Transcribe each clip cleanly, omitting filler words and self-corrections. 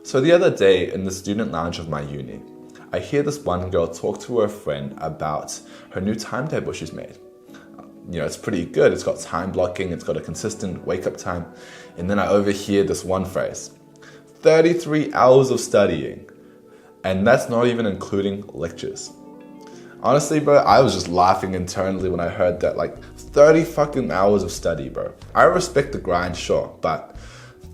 So the other day in the student lounge of my uni, I hear this one girl talk to her friend about her new timetable she's made. It's pretty good. It's got time blocking, it's got a consistent wake up time. And then I overhear this one phrase, 33 hours of studying. And that's not even including lectures. Honestly, bro, I was just laughing internally when I heard that, 30 fucking hours of study, bro. I respect the grind, sure, but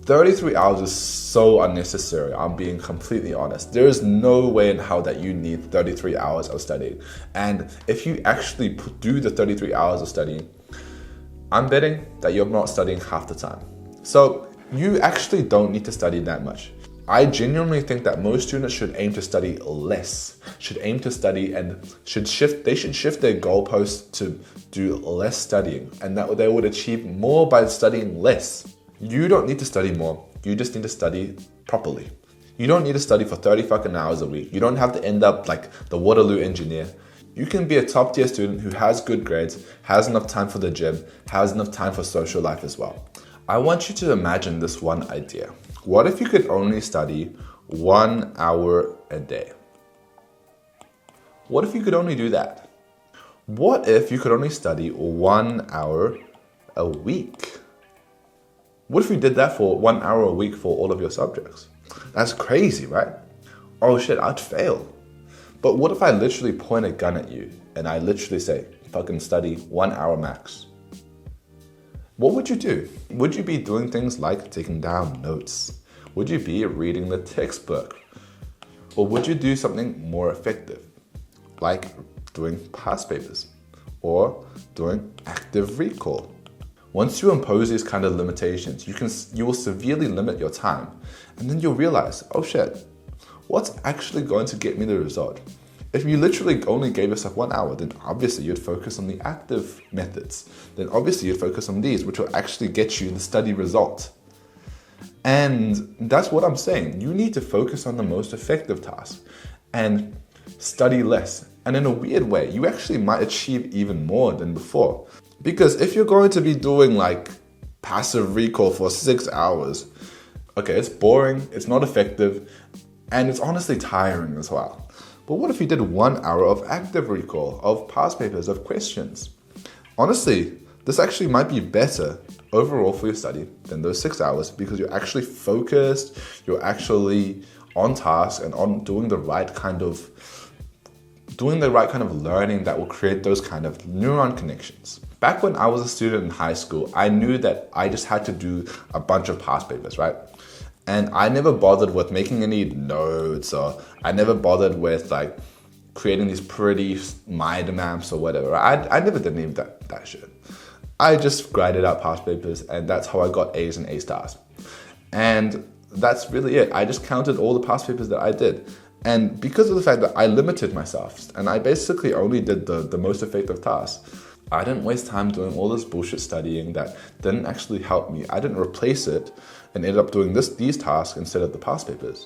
33 hours is so unnecessary. I'm being completely honest. There is no way in hell that you need 33 hours of studying. And if you actually do the 33 hours of studying, I'm betting that you're not studying half the time. So you actually don't need to study that much. I genuinely think that most students should aim to study less, should aim to study and they should shift their goalposts to do less studying, and that they would achieve more by studying less. You don't need to study more, you just need to study properly. You don't need to study for 30 fucking hours a week. You don't have to end up like the Waterloo engineer. You can be a top tier student who has good grades, has enough time for the gym, has enough time for social life as well. I want you to imagine this one idea. What if you could only study 1 hour a day? What if you could only do that? What if you could only study 1 hour a week? What if you did that for 1 hour a week for all of your subjects? That's crazy, right? Oh shit, I'd fail. But what if I literally point a gun at you and I literally say, fucking study 1 hour max? What would you do? Would you be doing things like taking down notes? Would you be reading the textbook? Or would you do something more effective, like doing past papers or doing active recall? Once you impose these kind of limitations, you will severely limit your time, and then you'll realize, oh shit, what's actually going to get me the result? If you literally only gave yourself 1 hour, then obviously you'd focus on the active methods. Then obviously you'd focus on these, which will actually get you the study result. And that's what I'm saying. You need to focus on the most effective task and study less. And in a weird way, you actually might achieve even more than before. Because if you're going to be doing passive recall for 6 hours, okay, it's boring, it's not effective, and it's honestly tiring as well. But what if you did 1 hour of active recall, of past papers, of questions? Honestly, this actually might be better overall for your study than those 6 hours, because you're actually focused, you're actually on task and on doing the right kind of learning that will create those kind of neuron connections. Back when I was a student in high school, I knew that I just had to do a bunch of past papers, right? And I never bothered with making any notes, or I never bothered with creating these pretty mind maps or whatever. I never did any of that shit. I just grinded out past papers, and that's how I got A's and A stars. And that's really it. I just counted all the past papers that I did. And because of the fact that I limited myself and I basically only did the most effective tasks, I didn't waste time doing all this bullshit studying that didn't actually help me. I didn't replace it and ended up doing these tasks instead of the past papers.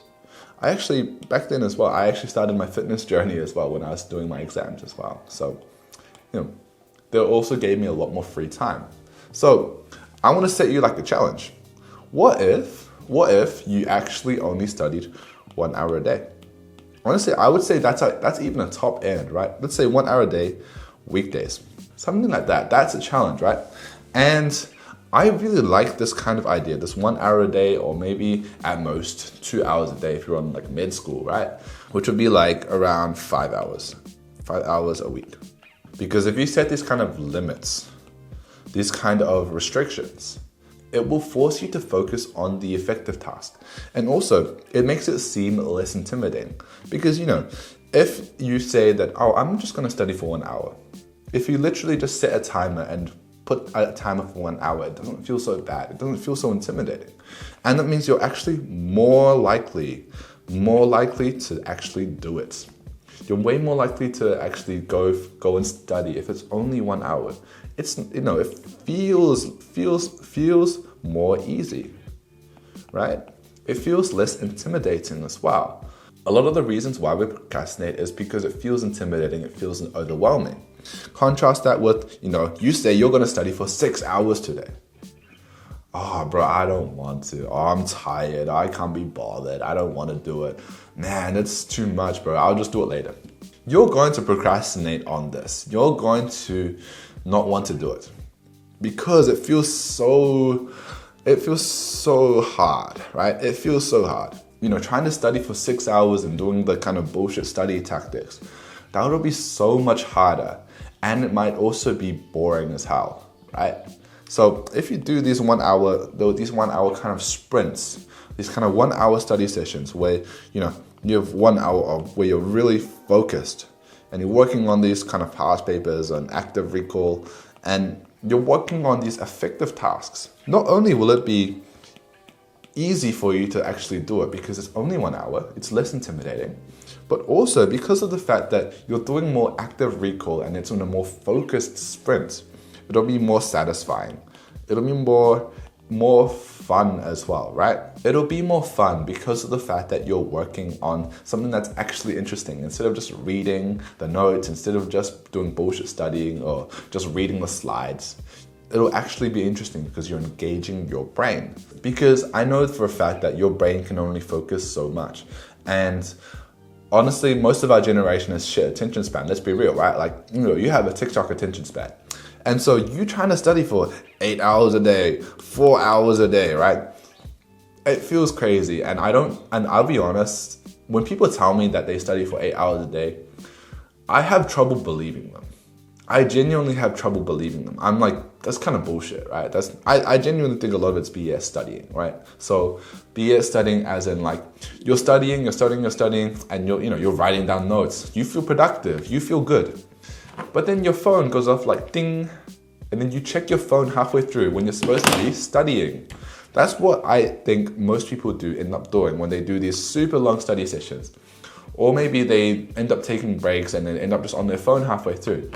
Back then as well, I actually started my fitness journey as well when I was doing my exams as well. So, they also gave me a lot more free time. So, I want to set you a challenge. What if you actually only studied 1 hour a day? Honestly, I would say that's even a top end, right? Let's say 1 hour a day, weekdays. Something like that. That's a challenge, right? And I really like this kind of idea, this 1 hour a day, or maybe at most 2 hours a day if you're on med school, right? Which would be around 5 hours a week. Because if you set these kind of limits, these kind of restrictions, it will force you to focus on the effective task. And also, it makes it seem less intimidating. Because, if you say that, oh, I'm just going to study for 1 hour. If you literally just set a timer and put a timer for 1 hour, it doesn't feel so bad. It doesn't feel so intimidating. And that means you're actually more likely to actually do it. You're way more likely to actually go and study if it's only 1 hour. It's, it feels more easy, right? It feels less intimidating as well. A lot of the reasons why we procrastinate is because it feels intimidating, it feels overwhelming. Contrast that with, you say you're going to study for 6 hours today. Oh, bro, I don't want to. Oh, I'm tired. I can't be bothered. I don't want to do it. Man, it's too much, bro. I'll just do it later. You're going to procrastinate on this. You're going to not want to do it because it feels so hard, right? It feels so hard. Trying to study for 6 hours and doing the kind of bullshit study tactics, that would be so much harder. And it might also be boring as hell, right? So if you do these 1 hour kind of sprints, these kind of 1 hour study sessions where, you have 1 hour of where you're really focused and you're working on these kind of past papers and active recall, and you're working on these effective tasks. Not only will it be easy for you to actually do it because it's only 1 hour, it's less intimidating, but also because of the fact that you're doing more active recall and it's on a more focused sprint, it'll be more satisfying. It'll be more fun as well, right? It'll be more fun because of the fact that you're working on something that's actually interesting. Instead of just reading the notes, instead of just doing bullshit studying or just reading the slides, it'll actually be interesting because you're engaging your brain. Because I know for a fact that your brain can only focus so much. And honestly, most of our generation has shit attention span. Let's be real, right? Like, you have a TikTok attention span. And so you trying to study for 8 hours a day, 4 hours a day, right? It feels crazy. And I'll be honest, when people tell me that they study for 8 hours a day, I have trouble believing them. I genuinely have trouble believing them. I'm like, that's kind of bullshit, right? I genuinely think a lot of it's BS studying, right? So BS studying as in like, you're studying, and you're writing down notes. You feel productive, you feel good. But then your phone goes off like ding, and then you check your phone halfway through when you're supposed to be studying. That's what I think most people do end up doing when they do these super long study sessions. Or maybe they end up taking breaks and then end up just on their phone halfway through.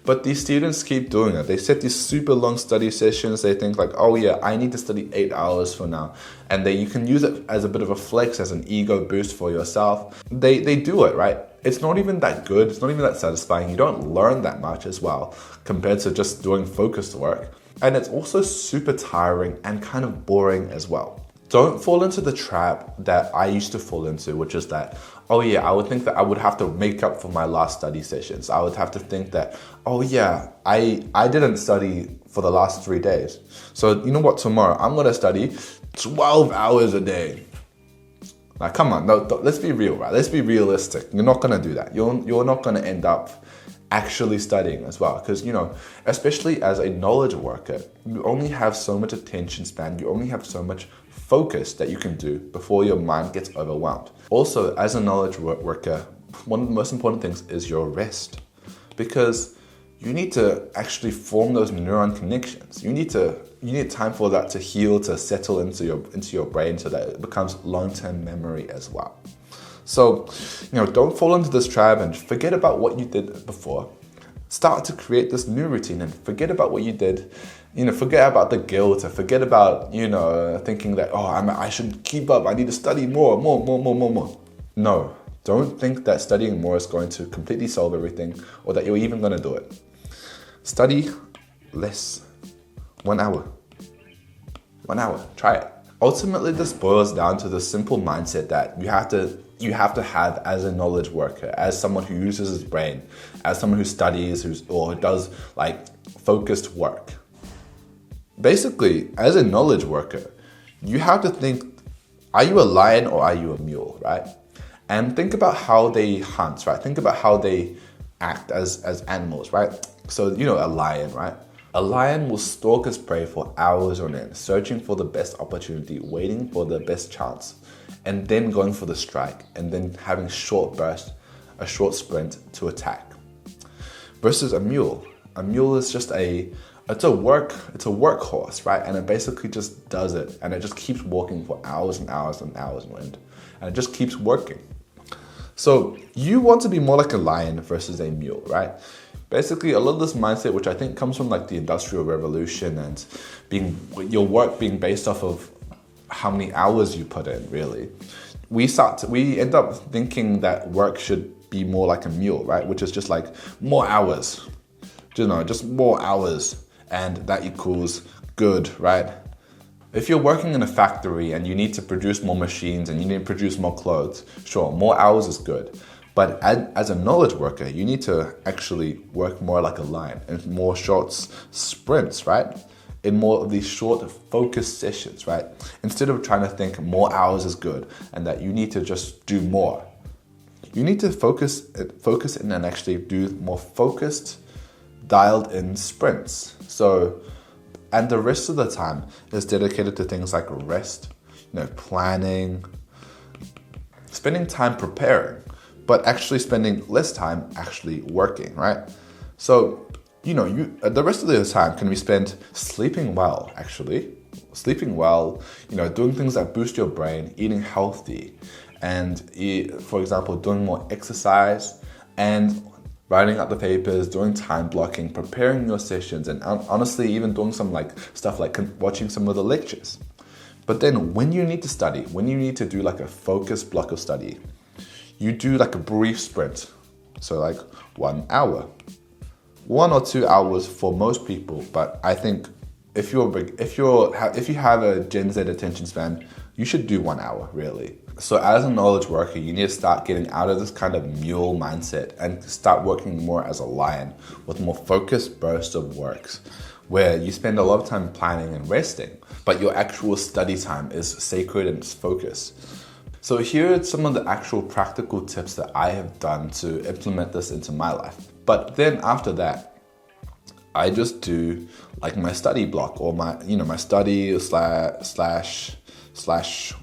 But these students keep doing it. They set these super long study sessions. They think like, oh yeah, I need to study 8 hours for now. And you can use it as a bit of a flex, as an ego boost for yourself. They do it, right? It's not even that good. It's not even that satisfying. You don't learn that much as well compared to just doing focused work. And it's also super tiring and kind of boring as well. Don't fall into the trap that I used to fall into, which is that, oh yeah, I would think that I would have to make up for my last study sessions. I would have to think that, oh yeah, I didn't study for the last 3 days. So you know what, tomorrow I'm going to study 12 hours a day. Like, come on, no, let's be real, right? Let's be realistic. You're not going to do that. You're not going to end up actually studying as well. Because, especially as a knowledge worker, you only have so much attention span. You only have so much focus that you can do before your mind gets overwhelmed. Also, as a knowledge worker, one of the most important things is your rest. Because you need to actually form those neuron connections. You need time for that to heal, to settle into your brain so that it becomes long-term memory as well. So, don't fall into this trap and forget about what you did before. Start to create this new routine and forget about what you did. Forget about the guilt, or forget about, thinking that, I should keep up. I need to study more. No, don't think that studying more is going to completely solve everything or that you're even going to do it. Study less. 1 hour. 1 hour. Try it. Ultimately, this boils down to the simple mindset that you have to have as a knowledge worker, as someone who uses his brain, as someone who studies or does like focused work. Basically, as a knowledge worker, you have to think, are you a lion or are you a mule, right? And think about how they hunt, right? Think about how they act as animals, right? So, a lion, right? A lion will stalk its prey for hours on end, searching for the best opportunity, waiting for the best chance, and then going for the strike, and then having a short sprint to attack. Versus a mule. A mule is just it's a workhorse, right? And it basically just does it, and it just keeps walking for hours and hours and hours on end, and it just keeps working. So you want to be more like a lion versus a mule, right? Basically, a lot of this mindset, which I think comes from like the Industrial Revolution and your work being based off of how many hours you put in, really. We end up thinking that work should be more like a mule, right? Which is just like more hours, just more hours, and that equals good, right? If you're working in a factory and you need to produce more machines and you need to produce more clothes, sure, more hours is good. But as a knowledge worker, you need to actually work more like a lion in more short sprints, right? In more of these short focused sessions, right? Instead of trying to think more hours is good and that you need to just do more. You need to focus in and actually do more focused, dialed in sprints. So, and the rest of the time is dedicated to things like rest, planning, spending time preparing, but actually spending less time actually working, right? So, the rest of the time can be spent sleeping well, doing things that boost your brain, eating healthy, and for example, doing more exercise and writing out the papers, doing time blocking, preparing your sessions, and honestly, even doing some stuff like watching some of the lectures. But then when you need to study, when you need to do like a focused block of study, you do like a brief sprint. So like 1 hour, 1 or 2 hours for most people. But I think if you have a Gen Z attention span, you should do 1 hour really. So as a knowledge worker, you need to start getting out of this kind of mule mindset and start working more as a lion with more focused bursts of works where you spend a lot of time planning and resting, but your actual study time is sacred and it's focused. So here are some of the actual practical tips that I have done to implement this into my life. But then after that, I just do like my study block or my study slash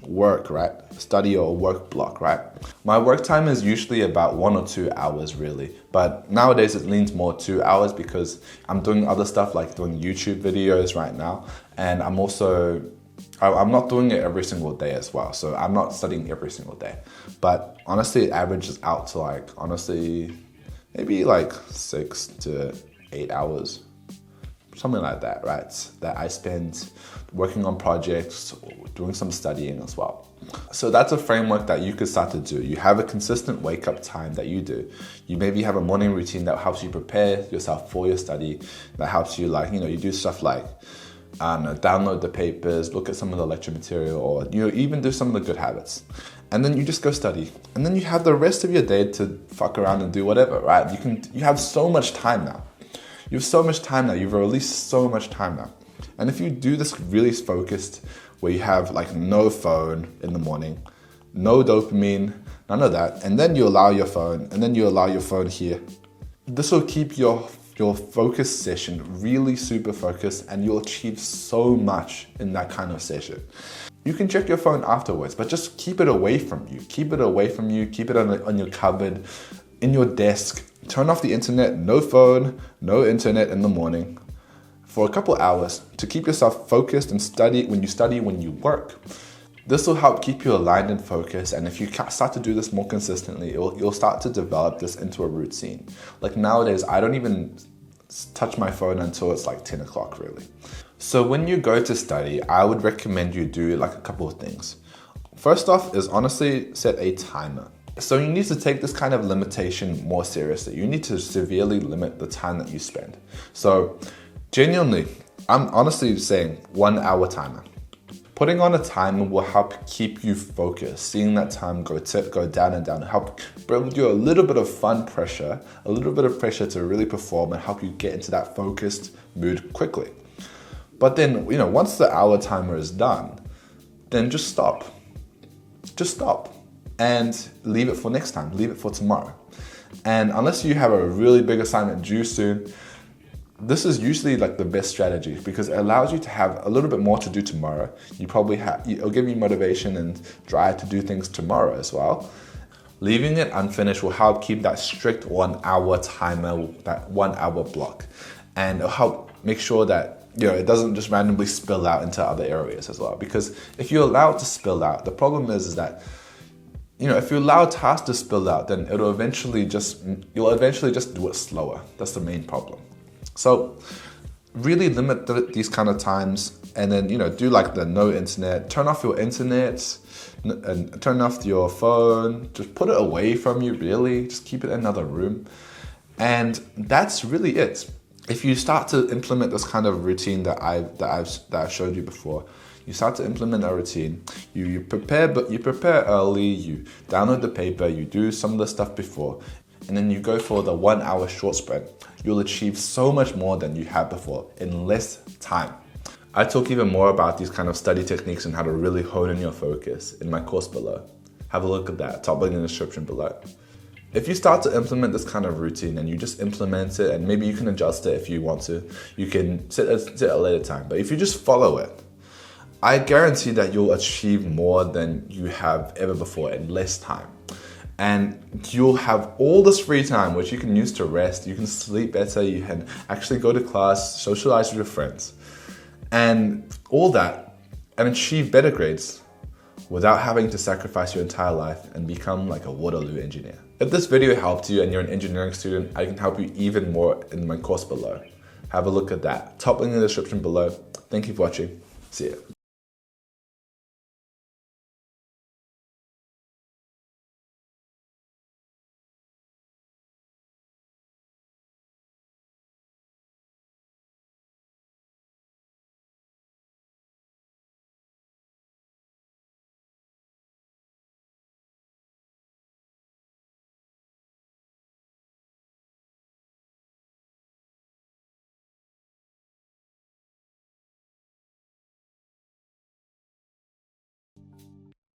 work, right? Study or work block, right? My work time is usually about 1 or 2 hours really, but nowadays it leans more 2 hours because I'm doing other stuff like doing YouTube videos right now, and I'm not doing it every single day as well, so I'm not studying every single day. But honestly, it averages out to maybe 6 to 8 hours, something like that, right? That I spend working on projects, doing some studying as well. So that's a framework that you could start to do. You have a consistent wake up time that you do. You maybe have a morning routine that helps you prepare yourself for your study, that helps you you do stuff like download the papers, look at some of the lecture material, or even do some of the good habits. And then you just go study. And then you have the rest of your day to fuck around and do whatever, right? You have so much time now. You have so much time now. You've released so much time now. And if you do this really focused, where you have no phone in the morning, no dopamine, none of that, and then you allow your phone, here, this will keep your focus session really super focused, and you'll achieve so much in that kind of session. You can check your phone afterwards, but just keep it away from you. Keep it on your cupboard, in your desk. Turn off the internet, no phone, no internet in the morning for a couple hours to keep yourself focused and study when you work. This will help keep you aligned and focused, and if you start to do this more consistently, you'll start to develop this into a routine. Like nowadays, I don't even touch my phone until it's 10 o'clock really. So when you go to study, I would recommend you do a couple of things. First off is honestly set a timer. So you need to take this kind of limitation more seriously. You need to severely limit the time that you spend. So genuinely, I'm honestly saying 1 hour timer. Putting on a timer will help keep you focused. Seeing that time go down and down, help build you a little bit of pressure to really perform and help you get into that focused mood quickly. But then, once the hour timer is done, then just stop. Just stop and leave it for next time, leave it for tomorrow. And unless you have a really big assignment due soon, this is usually the best strategy because it allows you to have a little bit more to do tomorrow. It'll give you motivation and drive to do things tomorrow as well. Leaving it unfinished will help keep that strict 1 hour timer, that 1 hour block. And it'll help make sure that it doesn't just randomly spill out into other areas as well. Because if you allow it to spill out, the problem is that if you allow tasks to spill out, then you'll eventually just do it slower. That's the main problem. So really limit these kind of times, and then do the no internet, turn off your internet and turn off your phone, just put it away from you really, just keep it in another room. And that's really it. If you start to implement this kind of routine that I've showed you before, You start to implement a routine. You prepare, but you prepare early. You download the paper. You do some of the stuff before, and then you go for the 1 hour short sprint. You'll achieve so much more than you had before in less time. I talk even more about these kind of study techniques and how to really hone in your focus in my course below. Have a look at that, top link in the description below. If you start to implement this kind of routine and you just implement it, and maybe you can adjust it if you want to, you can sit at a later time, but if you just follow it, I guarantee that you'll achieve more than you have ever before in less time. And you'll have all this free time, which you can use to rest, you can sleep better, you can actually go to class, socialize with your friends, and all that, and achieve better grades without having to sacrifice your entire life and become like a Waterloo engineer. If this video helped you and you're an engineering student, I can help you even more in my course below. Have a look at that. Top link in the description below. Thank you for watching. See ya.